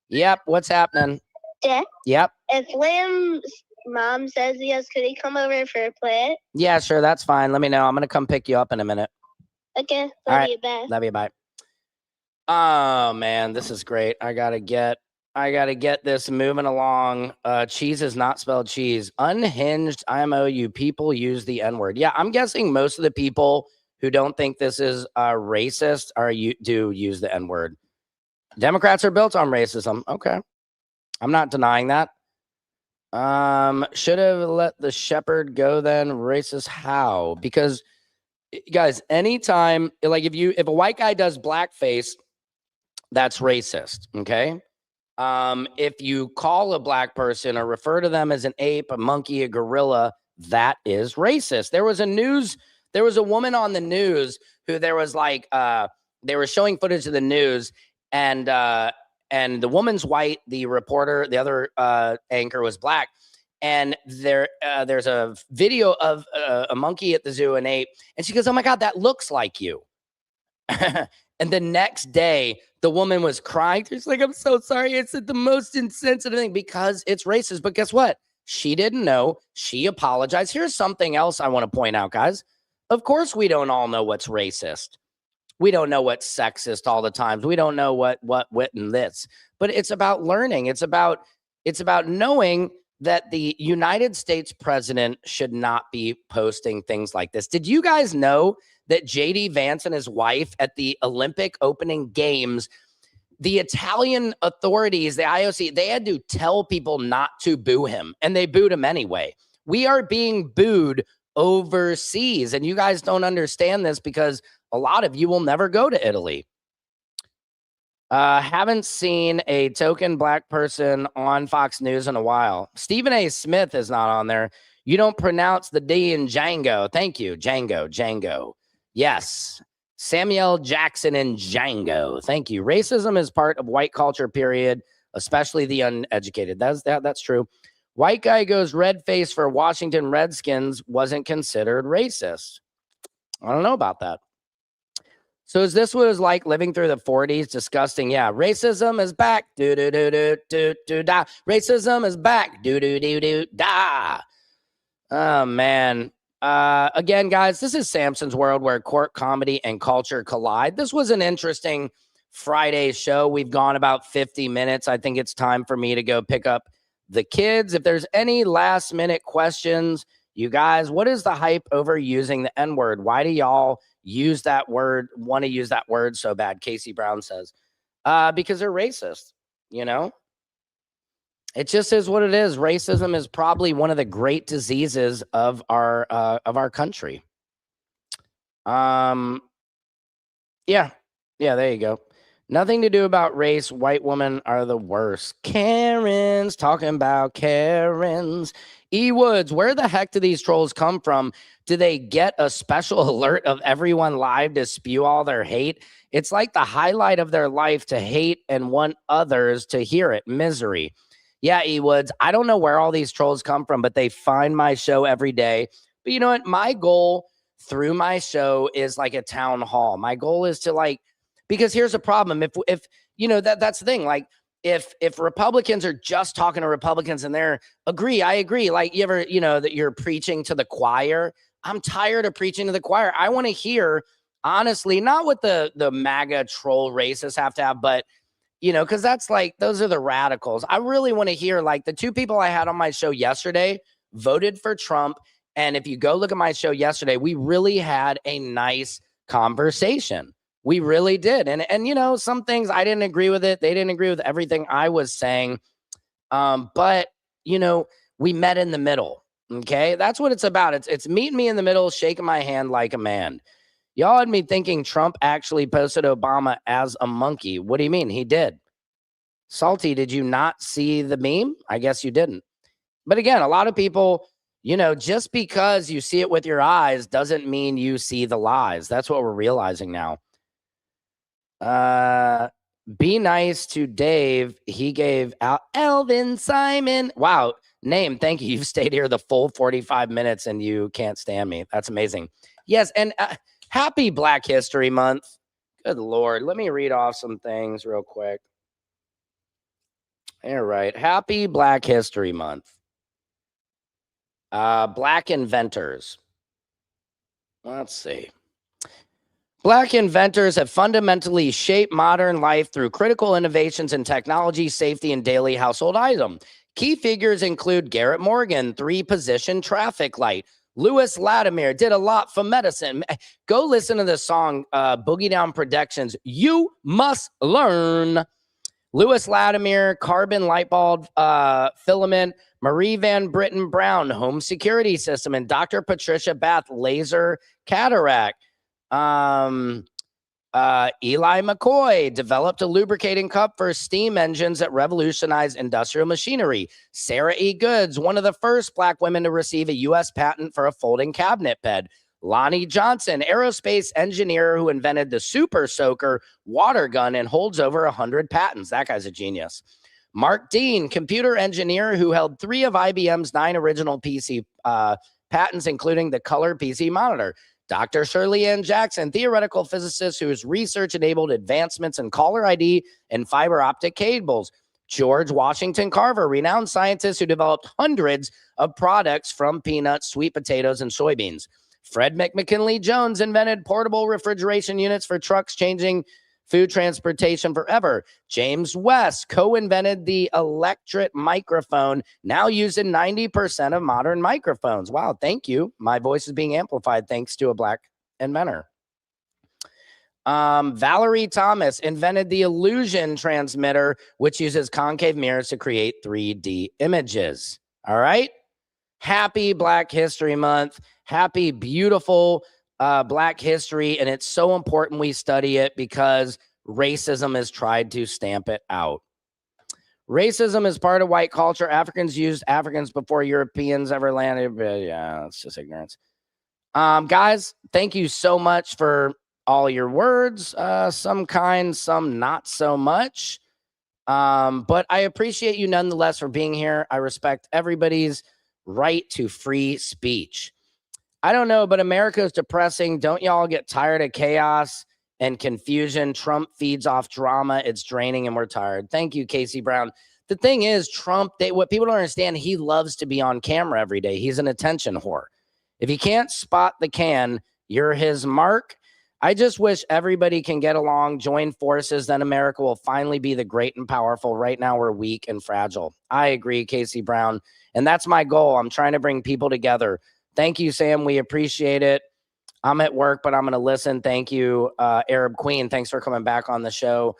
Yep. What's happening? Dad? Yep. If Liam's mom says yes, could he come over for a play? Yeah, sure. That's fine. Let me know. I'm going to come pick you up in a minute. Okay. Love you, bye. Love you. Bye. Oh, man. This is great. I got to get this moving along. Cheese is not spelled cheese. Unhinged IMOU people use the N-word. Yeah, I'm guessing most of the people who don't think this is racist do use the N-word. Democrats are built on racism. Okay. I'm not denying that. Should have let the shepherd go then. Racist how? Because guys, anytime, like if a white guy does blackface, that's racist. Okay. If you call a black person or refer to them as an ape, a monkey, a gorilla, that is racist. There was a woman on the news who there was like, they were showing footage of the news and the woman's white, the reporter, the other anchor was black. And there's a video of a monkey at the zoo, an ape. And she goes, oh my God, that looks like you. And the next day, the woman was crying. She's like, I'm so sorry. It's the most insensitive thing because it's racist. But guess what? She didn't know. She apologized. Here's something else I want to point out, guys. Of course, we don't all know what's racist. We don't know what's sexist all the time. We don't know what and this. But it's about learning. It's about knowing that the United States president should not be posting things like this. Did you guys know that JD Vance and his wife at the Olympic opening games, the Italian authorities, the IOC, they had to tell people not to boo him, and they booed him anyway. We are being booed overseas, and you guys don't understand this because a lot of you will never go to Italy. Haven't seen a token black person on Fox News in a while. Stephen A. Smith is not on there. You don't pronounce the D in Django. Thank you. Django. Yes. Samuel Jackson in Django. Thank you. Racism is part of white culture, period, especially the uneducated. That's true. White guy goes red face for Washington Redskins wasn't considered racist. I don't know about that. So is this what it was like living through the 40s? Disgusting. Yeah. Racism is back. Do-do-do-do-do-do-da. Racism is back. Do-do-do-do-da. Oh, man. Again, guys, this is Samson's World, where court, comedy, and culture collide. This was an interesting Friday show. We've gone about 50 minutes. I think it's time for me to go pick up the kids. If there's any last-minute questions, you guys, what is the hype over using the N-word? Why do y'all use that word, want to use that word so bad? Casey Brown says, because they're racist, you know? It just is what it is. Racism is probably one of the great diseases of our country. Yeah. Yeah, there you go. Nothing to do about race. White women are the worst. Karens, talking about Karens. E Woods, where the heck do these trolls come from? Do they get a special alert of everyone live to spew all their hate? It's like the highlight of their life to hate and want others to hear it. Misery. Yeah, E Woods, I don't know where all these trolls come from, but they find my show every day. But you know what? My goal through my show is like a town hall. My goal is to like, because here's a problem. If you know that's the thing. Like if Republicans are just talking to Republicans and they're I agree. Like you ever, that you're preaching to the choir. I'm tired of preaching to the choir. I want to hear honestly, not what the MAGA troll racists have to have, but because that's like those are the radicals. I really want to hear like the two people I had on my show yesterday voted for Trump. And if you go look at my show yesterday, we really had a nice conversation. We really did. And some things I didn't agree with it. They didn't agree with everything I was saying. But we met in the middle. Okay. That's what it's about. It's meeting me in the middle, shaking my hand like a man. Y'all had me thinking Trump actually posted Obama as a monkey. What do you mean? He did. Salty, did you not see the meme? I guess you didn't. But again, a lot of people, just because you see it with your eyes doesn't mean you see the lies. That's what we're realizing now. Be nice to Dave. He gave out Elvin Simon. Wow. Name. Thank you. You've stayed here the full 45 minutes and you can't stand me. That's amazing. Yes. And happy Black History Month. Good Lord. Let me read off some things real quick. All right. Happy Black History Month. Black inventors. Let's see. Black inventors have fundamentally shaped modern life through critical innovations in technology, safety, and daily household items. Key figures include Garrett Morgan, 3-position traffic light. Lewis Latimer did a lot for medicine. Go listen to the song Boogie Down Productions. You must learn. Lewis Latimer, carbon light bulb filament. Marie Van Britten Brown, home security system. And Dr. Patricia Bath, laser cataract. Eli McCoy developed a lubricating cup for steam engines that revolutionized industrial machinery. Sarah E. Goods, one of the first Black women to receive a U.S. patent for a folding cabinet bed. Lonnie Johnson, aerospace engineer who invented the Super Soaker water gun and holds over 100 patents. That guy's a genius. Mark Dean, computer engineer who held 3 of IBM's 9 original PC patents, including the color PC monitor. Dr. Shirley Ann Jackson, theoretical physicist whose research enabled advancements in caller ID and fiber optic cables. George Washington Carver, renowned scientist who developed hundreds of products from peanuts, sweet potatoes, and soybeans. Fred McMcKinley Jones invented portable refrigeration units for trucks, changing food transportation forever. James West co-invented the electret microphone, now used in 90% of modern microphones. Wow, thank you. My voice is being amplified thanks to a Black inventor. Valerie Thomas invented the illusion transmitter, which uses concave mirrors to create 3D images. All right. Happy Black History Month. Happy, beautiful Black history. And it's so important we study it because racism has tried to stamp it out. Racism is part of white culture. Africans used Africans before Europeans ever landed. But yeah, it's just ignorance. Guys, thank you so much for all your words. Some kind, some not so much. But I appreciate you nonetheless for being here. I respect everybody's right to free speech. I don't know, but America is depressing. Don't y'all get tired of chaos and confusion? Trump feeds off drama. It's draining and we're tired. Thank you, Casey Brown. The thing is, Trump, what people don't understand, he loves to be on camera every day. He's an attention whore. If you can't spot the can, you're his mark. I just wish everybody can get along, join forces, then America will finally be the great and powerful. Right now, we're weak and fragile. I agree, Casey Brown. And that's my goal. I'm trying to bring people together. Thank you, Sam. We appreciate it. I'm at work, but I'm going to listen. Thank you, Arab Queen. Thanks for coming back on the show.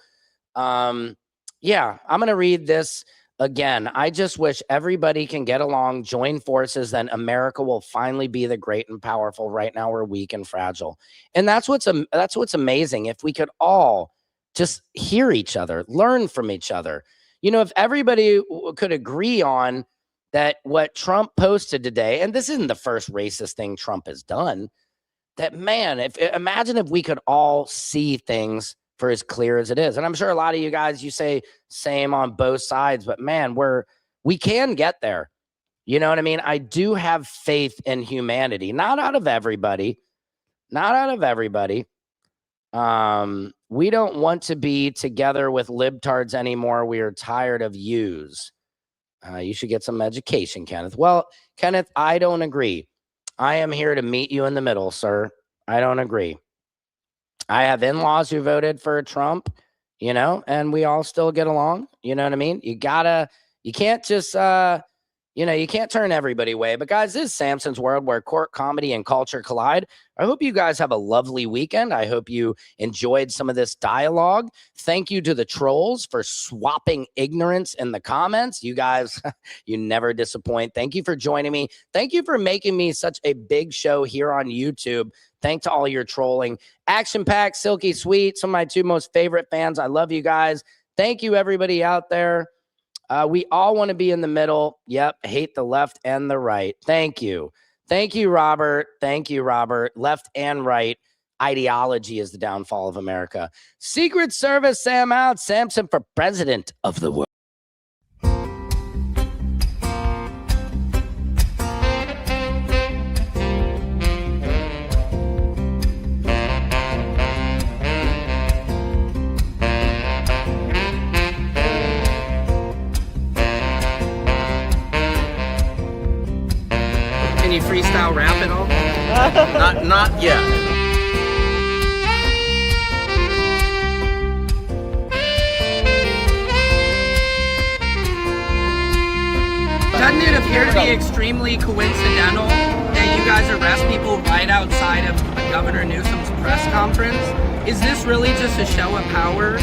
Yeah, I'm going to read this. again, I just wish everybody can get along, join forces, then America will finally be the great and powerful. Right now, we're weak and fragile. And that's what's amazing. If we could all just hear each other, learn from each other. You know, if everybody could agree on that what Trump posted today, and this isn't the first racist thing Trump has done, that, man, imagine if we could all see things for as clear as it is. And I'm sure a lot of you guys, you say same on both sides, but man, we can get there. You know what I mean? I do have faith in humanity, not out of everybody, not out of everybody. We don't want to be together with libtards anymore. We are tired of yous. You should get some education, Kenneth. Well, Kenneth, I don't agree. I am here to meet you in the middle, sir. I don't agree. I have in-laws who voted for Trump, you know, and we all still get along. You know what I mean? You can't just, you can't turn everybody away. But guys, this is Samson's World, where court, comedy, and culture collide. I hope you guys have a lovely weekend. I hope you enjoyed some of this dialogue. Thank you to the trolls for swapping ignorance in the comments. You guys, you never disappoint. Thank you for joining me. Thank you for making me such a big show here on YouTube. Thanks to all your trolling. Action Pack, Silky Sweet, some of my two most favorite fans. I love you guys. Thank you, everybody out there. We all want to be in the middle. Yep. Hate the left and the right. Thank you. Thank you, Robert. Thank you, Robert. Left and right. Ideology is the downfall of America. Secret Service, Sam out. Samson for president of the world. Can you freestyle rap at all? Not yet. Doesn't it appear to be extremely coincidental that you guys arrest people right outside of Governor Newsom's press conference? Is this really just a show of power?